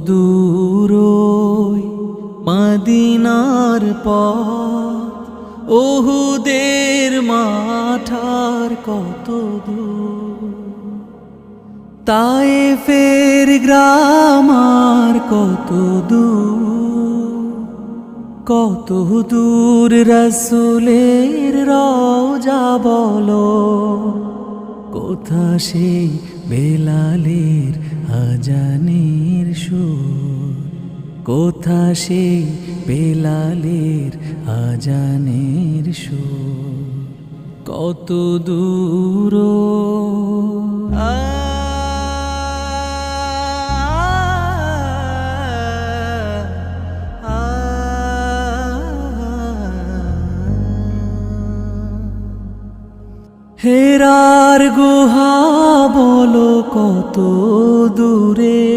দূর ওই মদিনার পথ, ওহুদের মাঠার কত দূর, তায়েফের গ্রাম আর কত দূর রাসূলের রওজা বলো, কোথা সেই বেলালের আজানের সুর, কোথা সেই বেলালের আজানের সুর, কত দূর হেরার গুহা বলো কত দূরে,